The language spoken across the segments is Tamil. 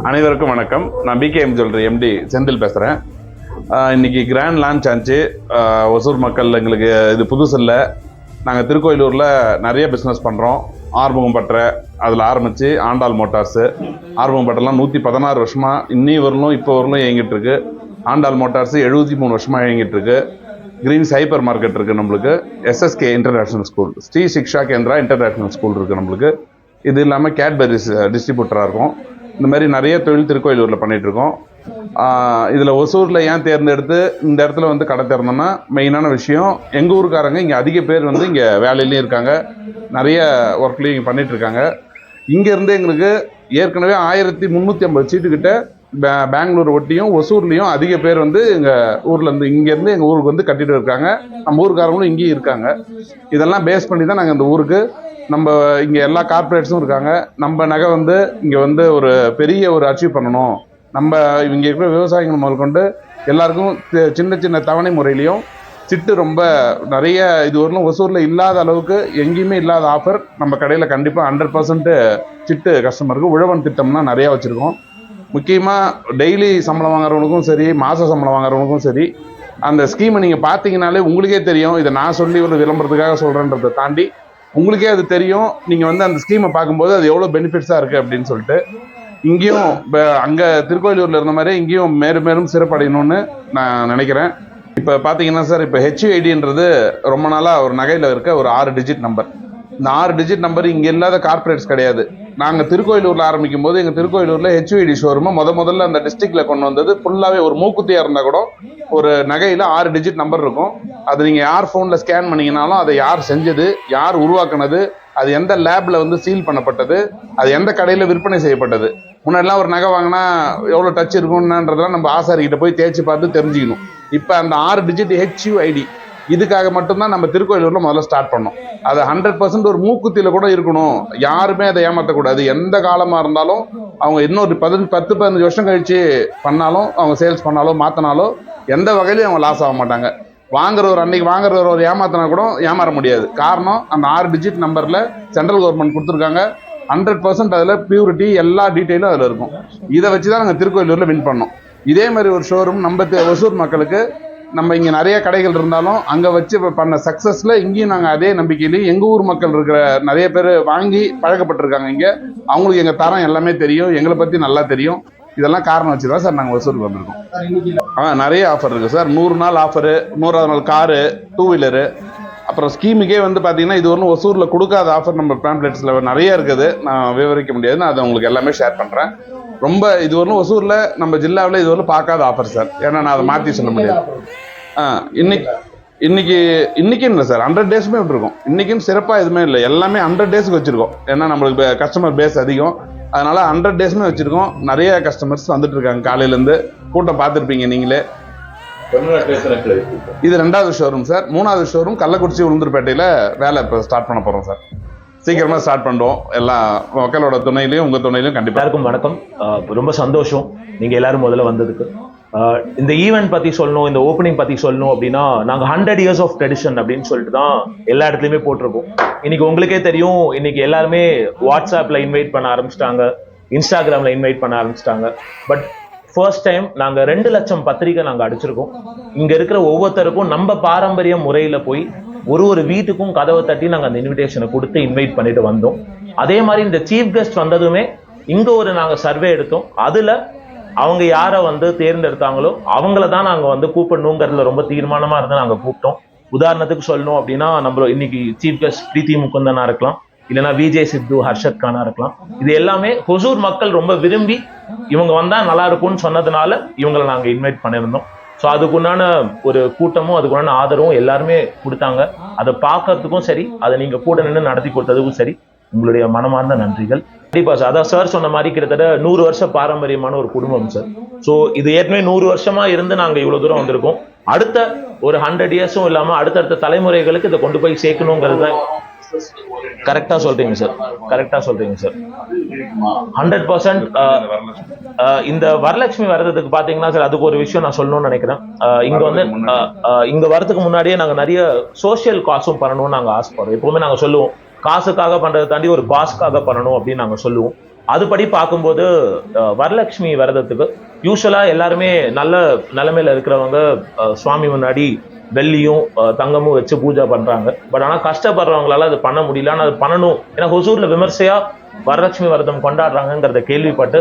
அனைவருக்கும் வணக்கம். நான் பிகேஎம் ஜுவல்லரி எம்டி செந்தில் பேசுகிறேன். இன்னைக்கு கிராண்ட் லான்ச் ஆச்சு. ஒசூர் மக்கள் எங்களுக்கு இது புதுசு இல்லை. நாங்கள் திருக்கோயிலூரில் நிறைய பிஸ்னஸ் பண்ணுறோம். ஆறுமுகம்பட்டறை அதில் ஆரம்பித்து ஆண்டாள் மோட்டார்ஸு, ஆறுமுகம்பட்டரெலாம் 116 வருஷமாக இன்னி வரலும் இப்போ வரலும் இயங்கிட்டு இருக்கு. ஆண்டாள் மோட்டார்ஸு 73 வருஷமாக இயங்கிட்டு இருக்கு. கிரீன்ஸ் ஹைப்பர் மார்க்கெட் இருக்குது நம்மளுக்கு. எஸ்எஸ்கே இன்டர்நேஷ்னல் ஸ்கூல், ஸ்ரீ சிக்ஷா கேந்திரா இன்டர்நேஷ்னல் ஸ்கூல் இருக்குது நம்மளுக்கு. இது இல்லாமல் கேட்பரிஸ் டிஸ்ட்ரிபியூட்டராக இருக்கும். இந்த மாதிரி நிறைய தொழில் திருக்கோயிலூரில் பண்ணிகிட்ருக்கோம். இதில் ஒசூரில் ஏன் தேர்ந்தெடுத்து இந்த இடத்துல வந்து கடை திறந்தோம்னா, மெயினான விஷயம் எங்கள் ஊருக்காரங்க இங்கே அதிக பேர் வந்து இங்கே வேலையிலையும் இருக்காங்க, நிறைய ஒர்க்லேயும் இங்கே பண்ணிகிட்ருக்காங்க. இங்கேருந்து எங்களுக்கு ஏற்கனவே 1350 சீட்டுக்கிட்ட பெங்களூர் ஒட்டியும் ஒசூர்லேயும் அதிக பேர் வந்து எங்கள் ஊர்லேருந்து இங்கேருந்து எங்கள் ஊருக்கு வந்து கட்டிகிட்டு இருக்காங்க. நம்ம ஊருக்காரங்களும் இங்கேயும் இருக்காங்க. இதெல்லாம் பேஸ் பண்ணி தான் நாங்கள் இந்த ஊருக்கு, நம்ம இங்கே எல்லா கார்பரேட்ஸும் இருக்காங்க. நம்ம நகை வந்து இங்கே வந்து ஒரு பெரிய ஒரு அச்சீவ் பண்ணணும். நம்ம இங்கே இருக்கிற விவசாயிகள் முதல் கொண்டு எல்லாருக்கும் சின்ன சின்ன தவணை முறையிலையும் சிட்டு ரொம்ப நிறைய இது வரலும் ஒசூரில் இல்லாத அளவுக்கு எங்கேயுமே இல்லாத ஆஃபர் நம்ம கடையில் கண்டிப்பாக 100% சிட்டு கஸ்டமருக்கு உழவன் திட்டம்னா நிறையா வச்சுருக்கோம். முக்கியமாக டெய்லி சம்பளம் வாங்குறவங்களுக்கும் சரி, மாத சம்பளம் வாங்குறவங்களுக்கும் சரி, அந்த ஸ்கீமை நீங்கள் பார்த்தீங்கனாலே உங்களுக்கே தெரியும். இதை நான் சொல்லி ஒரு விளம்பரத்துக்காக சொல்கிறேன்றதை தாண்டி உங்களுக்கே அது தெரியும். நீங்கள் வந்து அந்த ஸ்கீமை பார்க்கும்போது அது எவ்வளோ பெனிஃபிட்ஸாக இருக்குது அப்படின்னு சொல்லிட்டு, இங்கேயும் அங்கே திருக்கோயிலூரில் இருந்த மாதிரி இங்கேயும் மேலும் மேலும் சிறப்படையணும்னு நான் நினைக்கிறேன். இப்போ பார்த்தீங்கன்னா சார், இப்போ HUIDன்றது ரொம்ப நாளாக ஒரு நகையில் இருக்க ஒரு 6 டிஜிட் நம்பர். இந்த 6 டிஜிட் நம்பர் இங்கே இல்லாத கார்பரேட்ஸ் கிடையாது. நாங்கள் திருக்கோயிலூரில் ஆரம்பிக்கும் போது எங்கள் திருக்கோயிலூரில் HUID ஷோரூமை முதல்ல அந்த டிஸ்ட்ரிக்டில் கொண்டு வந்தது. ஃபுல்லாகவே ஒரு மூக்குத்தியாக இருந்தால் கூட ஒரு நகையில் 6 டிஜிட் நம்பர் இருக்கும். அது நீங்கள் யார் ஃபோனில் ஸ்கேன் பண்ணிங்கனாலும் அதை யார் செஞ்சது, யார் உருவாக்குனது, அது எந்த லேபில் வந்து சீல் பண்ணப்பட்டது, அது எந்த கடையில் விற்பனை செய்யப்பட்டது. முன்னாடிலாம் ஒரு நகை வாங்கினா எவ்வளோ டச் இருக்குன்றதெல்லாம் நம்ம ஆசாரிக்கிட்ட போய் தேய்ச்சி பார்த்து தெரிஞ்சுக்கணும். இப்போ அந்த 6 டிஜிட் HUID இதுக்காக மட்டும்தான் நம்ம திருக்கோயிலூரில் முதல்ல ஸ்டார்ட் பண்ணோம். அது 100% ஒரு மூக்குத்தியில் கூட இருக்கணும். யாருமே அதை ஏமாற்றக்கூடாது. எந்த காலமாக இருந்தாலும் அவங்க இன்னொரு 10-15 வருஷம் கழித்து பண்ணாலும், அவங்க சேல்ஸ் பண்ணாலும் மாற்றினாலோ எந்த வகையிலையும் அவங்க லாஸ் ஆக மாட்டாங்க. அன்னைக்கு வாங்குறவர் ஒரு ஏமாத்தினா கூட ஏமாற முடியாது. காரணம், அந்த 6 டிஜிட் நம்பரில் சென்ட்ரல் கவர்மெண்ட் கொடுத்துருக்காங்க. 100% அதில் பியூரிட்டி எல்லா டீட்டெயிலும் அதில் இருக்கும். இதை வச்சு தான் நாங்கள் திருக்கோயிலூரில் வின் பண்ணோம். இதே மாதிரி ஒரு ஷோரூம் நம்ம ஒசூர் மக்களுக்கு, நம்ம இங்கே நிறைய கடைகள் இருந்தாலும் அங்கே வச்சு பண்ண சக்ஸஸில் இங்கேயும் நாங்கள் அதே நம்பிக்கையிலையும் எங்கள் ஊர் மக்கள் இருக்கிற நிறைய பேர் வாங்கி பழக்கப்பட்டிருக்காங்க. இங்கே அவங்களுக்கு எங்கள் தரம் எல்லாமே தெரியும், எங்களை பற்றி நல்லா தெரியும். இதெல்லாம் காரணம் வச்சு தான் சார் நாங்கள் ஒசூருக்கு வந்திருக்கோம். நிறைய ஆஃபர் இருக்குது சார். 100 நாள் ஆஃபரு, 100வது நாள் காரு, 2 வீலரு. அப்புறம் ஸ்கீமுக்கே வந்து பார்த்தீங்கன்னா இது ஒன்றும் ஒசூரில் கொடுக்காத ஆஃபர் நம்ம பேம்ப்ளெட்ஸில் நிறைய இருக்குது. நான் விவரிக்க முடியாது, நான் அதை உங்களுக்கு எல்லாமே ஷேர் பண்ணுறேன். ரொம்ப இது ஒன்றும் ஒசூரில் நம்ம ஜில்லாவில் இது ஒன்றும் பார்க்காத ஆஃபர் சார். ஏன்னா நான் அதை மாற்றி சொல்ல முடியாது. இன்னைக்கு இல்லை சார், 100 டேஸுமே விட்டுருக்கோம். இன்றைக்கும் சிறப்பாக எதுவுமே இல்லை, எல்லாமே 100 டேஸுக்கு வச்சுருக்கோம். ஏன்னா நம்மளுக்கு கஸ்டமர் பேஸ் அதிகம், அதனால் 100 டேஸுமே வச்சுருக்கோம். நிறைய கஸ்டமர்ஸ் வந்துட்டு இருக்காங்க. காலையிலேருந்து கூட்டம் பார்த்துருப்பீங்க நீங்களே. இது 2வது ஷோரூம் சார். 3வது ஷோரூம் கள்ளக்குறிச்சி உளுந்தூர்பேட்டையில் வேலை இப்போ ஸ்டார்ட் பண்ண போகிறோம் சார். சீக்கிரமாக ஸ்டார்ட் பண்ணுவோம். எல்லா மக்களோட துணையிலையும் உங்கள் துணையிலையும் கண்டிப்பாக. எல்லாருக்கும் வணக்கம். ரொம்ப சந்தோஷம் நீங்கள் எல்லாரும் முதல்ல வந்ததுக்கு. இந்த ஈவெண்ட் பற்றி சொல்லணும், இந்த ஓப்பனிங் பற்றி சொல்லணும் அப்படின்னா, நாங்கள் 100 years ஆஃப் ட்ரெடிஷன் அப்படின்னு சொல்லிட்டு தான் எல்லா இடத்துலையுமே போட்டிருக்கோம். இன்னைக்கு உங்களுக்கே தெரியும், இன்னைக்கு எல்லாருமே வாட்ஸ்அப்பில் இன்வைட் பண்ண ஆரம்பிச்சிட்டாங்க, இன்ஸ்டாகிராமில் இன்வைட் பண்ண ஆரம்பிச்சிட்டாங்க. பட் ஃபர்ஸ்ட் டைம் நாங்கள் 2 லட்சம் பத்திரிக்கை நாங்கள் அடிச்சிருக்கோம். இங்கே இருக்கிற ஒவ்வொருத்தருக்கும் நம்ம பாரம்பரிய முறையில் போய் ஒரு வீட்டுக்கும் கதவை தட்டி நாங்கள் அந்த இன்விடேஷனை கொடுத்து இன்வைட் பண்ணிட்டு வந்தோம். அதே மாதிரி இந்த சீஃப் கெஸ்ட் வந்ததுமே இங்கே நாங்கள் சர்வே எடுத்தோம். அதில் அவங்க யாரை வந்து தேர்ந்தெடுத்தாங்களோ அவங்கள தான் நாங்கள் வந்து கூப்பிடணுங்கிறதுல ரொம்ப தீர்மானமாக இருந்து நாங்கள் கூப்பிட்டோம். உதாரணத்துக்கு சொல்லணும் அப்படின்னா, நம்ம இன்னைக்கு சீஃப் கெஸ்ட் பிரீத்தி முகுந்தனா இருக்கலாம், இல்லைன்னா விஜய் சித்து, ஹர்ஷத் கானா இருக்கலாம். இது எல்லாமே ஒசூர் மக்கள் ரொம்ப விரும்பி இவங்க வந்தால் நல்லா இருக்கும்னு சொன்னதுனால இவங்களை நாங்கள் இன்வைட் பண்ணியிருந்தோம். ஸோ அதுக்குண்டான ஒரு கூட்டமும் அதுக்குண்டான ஆதரவும் எல்லாருமே கொடுத்தாங்க. அதை பார்க்கறதுக்கும் சரி, அதை நீங்கள் கூட நின்று நடத்தி கொடுத்ததுக்கும் சரி, உங்களுடைய மனமார்ந்த நன்றிகள். கண்டிப்பாக சார். அதான் சார் சொன்ன மாதிரி கிட்டத்தட்ட 100 வருஷ பாரம்பரியமான ஒரு குடும்பம் சார். ஸோ இது ஏற்கனவே 100 வருஷமா இருந்து நாங்கள் இவ்வளோ தூரம் வந்திருக்கோம். அடுத்த ஒரு 100 இயர்ஸும் இல்லாமல் அடுத்தடுத்த தலைமுறைகளுக்கு இதை கொண்டு போய் சேர்க்கணுங்கிறது தான். கரெக்டா சொல்றீங்க சார், கரெக்டா சொல்றீங்க சார். 100% இந்த வரலட்சுமி வர்றதுக்கு பாத்தீங்கன்னா சார், அதுக்கு ஒரு விஷயம் நான் சொல்லணும்னு நினைக்கிறேன். இங்க வந்து இங்க வரதுக்கு முன்னாடியே நாங்க நிறைய சோசியல் காசும் பண்ணணும்னு நாங்க ஆசைப்படுறோம். எப்பவுமே நாங்க சொல்லுவோம், காசுக்காக பண்றதை தாண்டி ஒரு காசுக்காக பண்ணணும் அப்படின்னு நாங்க சொல்லுவோம். அதுபடி பார்க்கும்போது வரலட்சுமி விரதத்துக்கு யூஸ்வலாக எல்லாருமே நல்ல நிலைமையில இருக்கிறவங்க சுவாமி முன்னாடி வெள்ளியும் தங்கமும் வச்சு பூஜை பண்றாங்க. பட் ஆனால் கஷ்டப்படுறவங்களால அது பண்ண முடியல. ஆனால் அது பண்ணணும். ஏன்னா ஹொசூர்ல விமர்சையா வரலட்சுமி விரதம் கொண்டாடுறாங்கிறத கேள்விப்பட்டு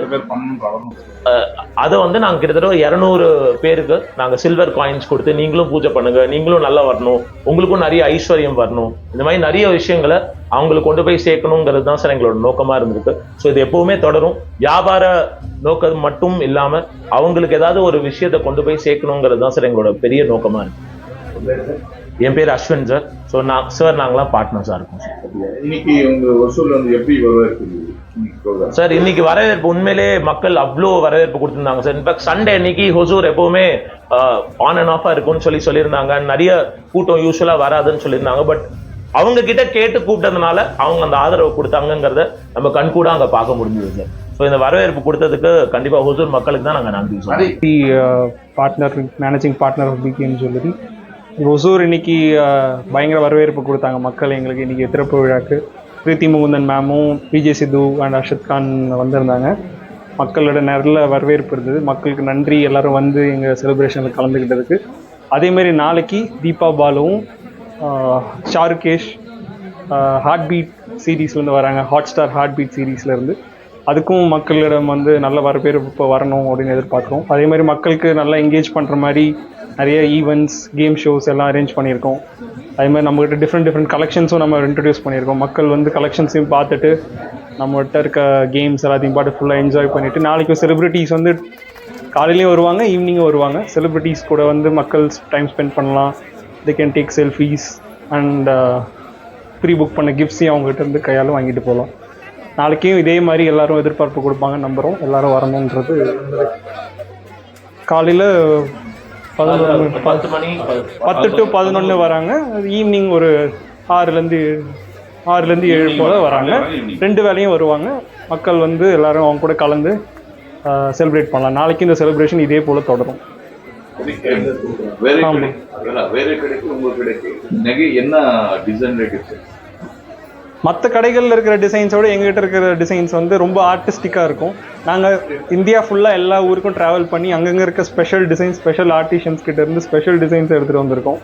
அதை வந்து நாங்கள் கிட்டத்தட்ட 200 பேருக்கு நாங்கள் சில்வர் காயின்ஸ் கொடுத்து நீங்களும் பூஜை பண்ணுங்க, நீங்களும் நல்லா வரணும், உங்களுக்கும் நிறைய ஐஸ்வர்யம் வரணும், இந்த மாதிரி நிறைய விஷயங்களை அவங்களுக்கு கொண்டு போய் சேர்க்கணுங்கிறது தான் சார் எங்களோட நோக்கமா இருந்திருக்கு. ஸோ இது எப்பவுமே தொடரும். வியாபார நோக்கம் மட்டும் இல்லாம அவங்களுக்கு ஏதாவது ஒரு விஷயத்தை கொண்டு போய் சேர்க்கணுங்கிறது தான் சார் எங்களோட பெரிய நோக்கமா இருக்கு. என் பேர் அஸ்வின் சார். ஸோ நாங்களாம் பார்ட்னர்ஸா இருக்கோம் சார். இன்னைக்கு உங்க வசூல் வந்து எப்படி வரவேற்பு சார்? இன்னைக்கு வரவேற்பு உண்மையிலே மக்கள் அவ்வளோ வரவேற்பு கொடுத்திருந்தாங்க சார். இன்ஃபேக்ட் சண்டே அன்னைக்கு ஹொசூர் எப்பவுமே ஆன் அண்ட் ஆஃபா இருக்கும்னு சொல்லியிருந்தாங்க. நிறைய கூட்டம் யூஸ்வலா வராதுன்னு சொல்லியிருந்தாங்க. பட் அவங்க கிட்ட கேட்டு கூப்பிட்டதுனால அவங்க அந்த ஆதரவு கொடுத்தாங்கிறத நம்ம கண்கூட அங்க பார்க்க முடிஞ்சது சார். ஸோ இந்த வரவேற்பு கொடுத்ததுக்கு கண்டிப்பா ஹொசூர் மக்களுக்கு தான் நாங்கள் நன்றி சொல்றோம். Partner managing partner of PKM jewellery Hosur இன்னைக்கு பயங்கர வரவேற்பு கொடுத்தாங்க மக்கள் எங்களுக்கு. இன்னைக்கு திறப்பு விழாக்கு பிரீத்தி முகுந்தன் மேமும் பிஜே சித்து அண்ட் அர்ஷத் கான் வந்திருந்தாங்க. மக்களோட நல்ல வரவேற்பு இருந்தது. மக்களுக்கு நன்றி எல்லாரும் வந்து எங்கள் செலிப்ரேஷனில் கலந்துக்கிட்டதுக்கு. அதேமாரி நாளைக்கு தீபா பாலுவும் ஷாருகேஷ் ஹார்ட் பீட் சீரீஸ்லேருந்து வராங்க. ஹாட் ஸ்டார் ஹார்ட் பீட் சீரீஸ்லேருந்து. அதுக்கும் மக்களிடம் வந்து நல்ல வரவேற்பு இப்போ வரணும் அப்படின்னு எதிர்பார்க்குறோம். அதேமாதிரி மக்களுக்கு நல்லா என்கேஜ் பண்ணுற மாதிரி நிறைய ஈவெண்ட்ஸ், கேம் ஷோஸ் எல்லாம் அரேஞ்ச் பண்ணியிருக்கோம். அதேமாதிரி நம்மகிட்ட டிஃப்ரெண்ட் கலெக்ஷன்ஸும் நம்ம இன்ட்ரடியூஸ் பண்ணியிருக்கோம். மக்கள் வந்து கலெக்ஷன்ஸையும் பார்த்துட்டு நம்மகிட்ட இருக்க கேம்ஸ் எல்லாத்தையும் பார்த்து ஃபுல்லாக என்ஜாய் பண்ணிவிட்டு நாளைக்கு செலிப்ரிட்டிஸ் வந்து காலையிலையும் வருவாங்க, ஈவினிங்கும் வருவாங்க. செலிப்ரிட்டிஸ் கூட வந்து மக்கள் டைம் ஸ்பெண்ட் பண்ணலாம். They can take selfies and prebook பண்ண கிஃப்ட்ஸையும் அவங்ககிட்ட இருந்து கையால் வாங்கிட்டு போகலாம். நாளைக்கும் இதே மாதிரி எல்லாரும் எதிர்பார்ப்பு கொடுப்பாங்க நம்புகிறோம். எல்லாரும் வரணுன்றது. காலையில் 10 to 11 வராங்க. ஈவினிங் ஒரு 6லேருந்து 7 போல வராங்க. 2 வேளையும் வருவாங்க. மக்கள் வந்து எல்லாரும் அவங்க கூட கலந்து செலிப்ரேட் பண்ணலாம். நாளைக்கு இந்த செலிப்ரேஷன் இதே போல தொடரும். மற்ற கடைகளில் இருக்கிற டிசைன்ஸோட எங்ககிட்ட இருக்கிற டிசைன்ஸ் வந்து ரொம்ப ஆர்டிஸ்டிக்காக இருக்கும். நாங்கள் இந்தியா ஃபுல்லாக எல்லா ஊருக்கும் ட்ராவல் பண்ணி அங்கங்கே இருக்க ஸ்பெஷல் டிசைன்ஸ், ஸ்பெஷல் ஆர்டிஷியன்ஸ் கிட்ட இருந்து ஸ்பெஷல் டிசைன்ஸ் எடுத்துகிட்டு வந்திருக்கோம்.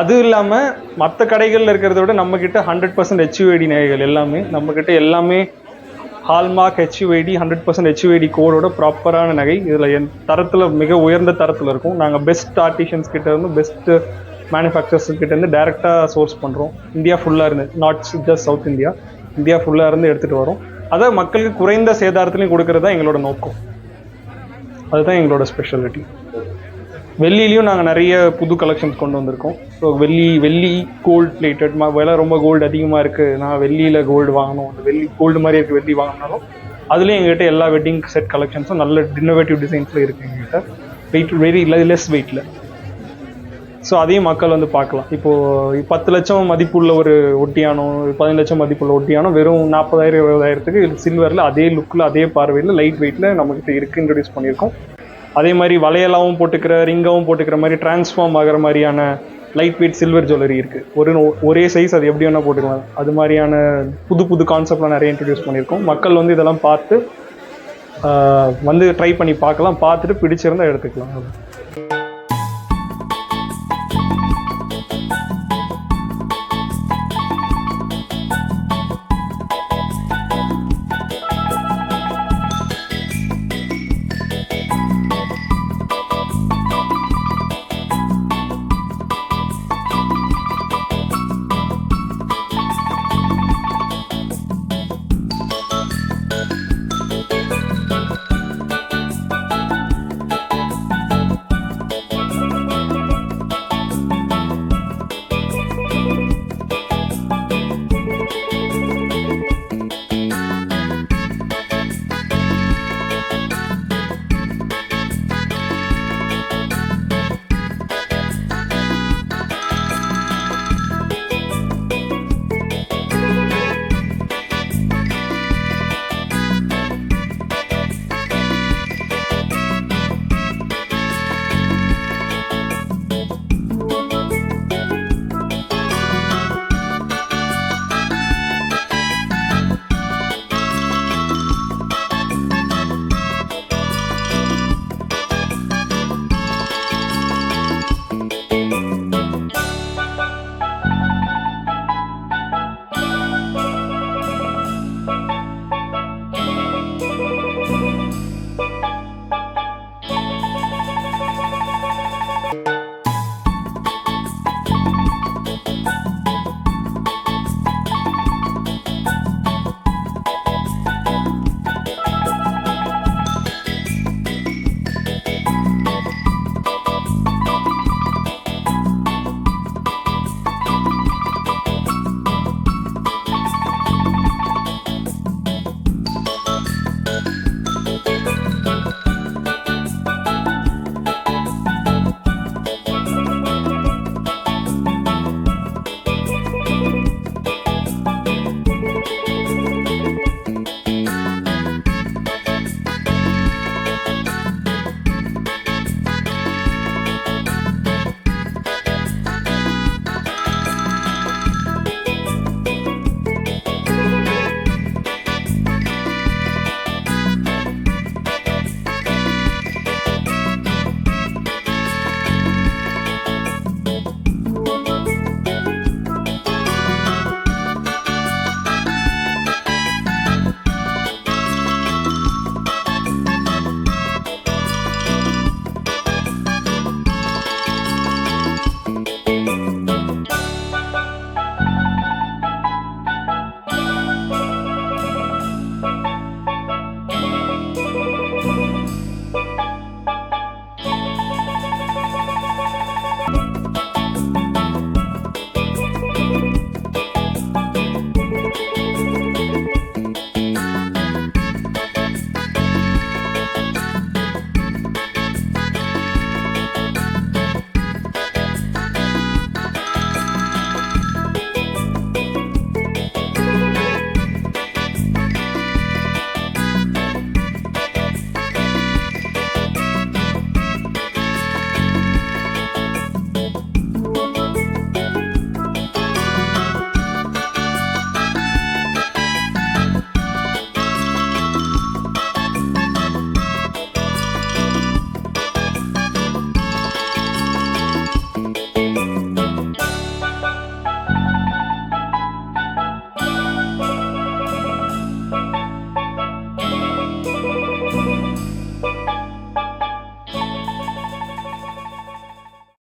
அதுவும் இல்லாமல் மற்ற கடைகளில் இருக்கிறத விட நம்மக்கிட்ட 100% HUID நகைகள் எல்லாமே நம்மக்கிட்ட எல்லாமே ஹால்மார்க் HUID 100% HUID கோடோட ப்ராப்பரான நகை. இதில் என் தரத்தில் மிக உயர்ந்த தரத்தில் இருக்கும். நாங்கள் பெஸ்ட் ஆர்டிஷியன்ஸ் கிட்ட இருந்து பெஸ்ட்டு மேனுஃபேக்சர்ஸ் கிட்ட இருந்து டைரெக்டாக சோர்ஸ் பண்ணுறோம். இந்தியா ஃபுல்லாக இருந்து, not just south India, India ஃபுல்லாக இருந்து எடுத்துகிட்டு வரோம். அதை மக்களுக்கு குறைந்த சேதாரத்துலையும் கொடுக்கறது தான் எங்களோட நோக்கம். அதுதான் எங்களோட ஸ்பெஷாலிட்டி. வெள்ளிலையும் நாங்கள் நிறைய புது கலெக்ஷன்ஸ் கொண்டு வந்திருக்கோம். ஸோ வெள்ளி கோல்டு பிளேட்டட் விலை ரொம்ப கோல்டு அதிகமாக இருக்குது, நான் வெள்ளியில் கோல்டு வாங்கணும், அந்த வெள்ளி கோல்டு மாதிரி இருக்குது வெள்ளி வாங்கினாலும் அதுலேயும் எங்கள்கிட்ட எல்லா வெட்டிங் செட் கலெக்ஷன்ஸும் நல்ல இன்னோவேட்டிவ் டிசைன்ஸில் இருக்குது எங்கள்கிட்ட. வெயிட் வெரி லெஸ் வெயிட்டில். ஸோ அதையும் மக்கள் வந்து பார்க்கலாம். இப்போது 10 லட்சம் மதிப்புள்ள ஒரு ஒட்டியானம், 15 லட்சம் மதிப்புள்ள ஒட்டியானம் வெறும் 40,000 20,000க்கு சில்வரில் அதே லுக்கில் அதே பார்வையில் லைட் வெயிட்டில் நம்மக்கிட்ட இருக்குது, இன்ட்ரடியூஸ் பண்ணியிருக்கோம். அதே மாதிரி வளையலாகவும் போட்டுக்கிற, ரிங்காகவும் போட்டுக்கிற மாதிரி டிரான்ஸ்ஃபார்ம் ஆகிற மாதிரியான லைட் வெயிட் சில்வர் ஜுவல்லரி இருக்குது. ஒரே சைஸ், அது எப்படி வேணால் போட்டுக்கலாம். அது மாதிரியான புது கான்செப்ட்லாம் நிறைய இன்ட்ரடியூஸ் பண்ணியிருக்கோம். மக்கள் வந்து இதெல்லாம் பார்த்து வந்து ட்ரை பண்ணி பார்க்கலாம். பார்த்துட்டு பிடிச்சிருந்தால் எடுத்துக்கலாம்.